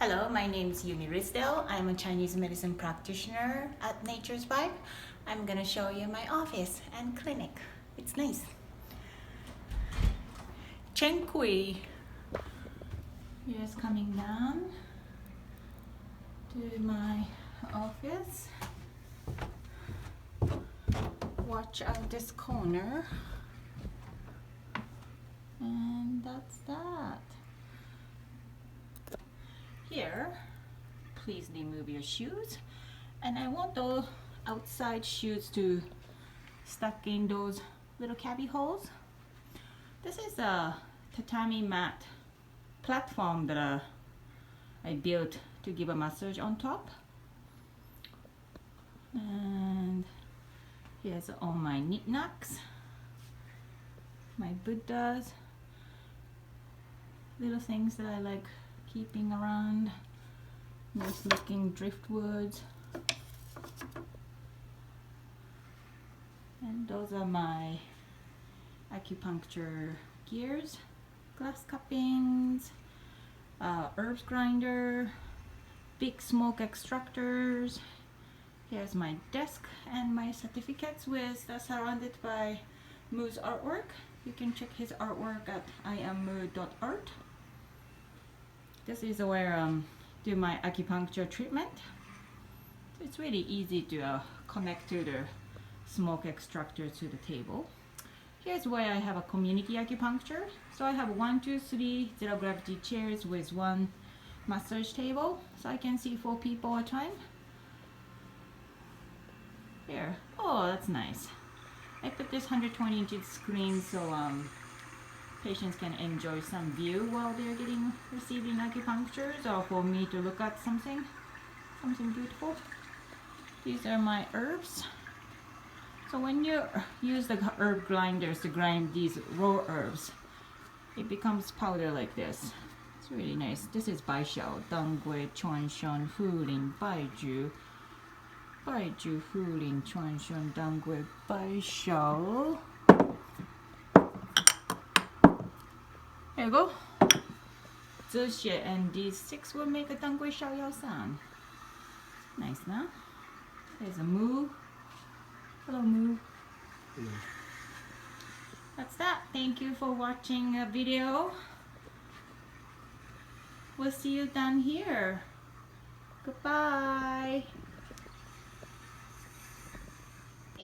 Hello, my name is Yumi Ridsdale. I'm a Chinese medicine practitioner at Nature's Vibe. I'm gonna show you my office and clinic. It's nice. Chen Kui. Here's coming down to my office. Watch out this corner. And that's that. Here, please remove your shoes. And I want the outside shoes to stuck in those little cubby holes. This is a tatami mat platform that I built to give a massage on top. And here's all my knickknacks, my Buddhas, little things that I like keeping around, nice looking driftwoods. And those are my acupuncture gears, glass cuppings, herbs grinder, big smoke extractors. Here's my desk and my certificates that's surrounded by Moo's artwork. You can check his artwork at iammoo.art. This is where I do my acupuncture treatment. It's really easy to connect to the smoke extractor to the table. Here's where I have a community acupuncture. So I have 1, 2, 3 zero gravity chairs with 1 massage table, so I can see 4 people at a time. Here, oh, that's nice. I put this 120-inch screen so patients can enjoy some view while they're receiving acupunctures, or for me to look at something beautiful. These are my herbs. So when you use the herb grinders to grind these raw herbs, it becomes powder like this. It's really nice. This is Bai Xiao, Dang Gui, Chuan Shan, Fu Lin, Bai Ju, Fu Lin, Chuan Shan, Dang Gui, Bai Xiao. There you go. 这些 and these 6 will make a Dang Gui Xiao Yao sound. Nice, now. There's a Moo. Hello, Moo. Hello. That's that. Thank you for watching a video. We'll see you down here. Goodbye.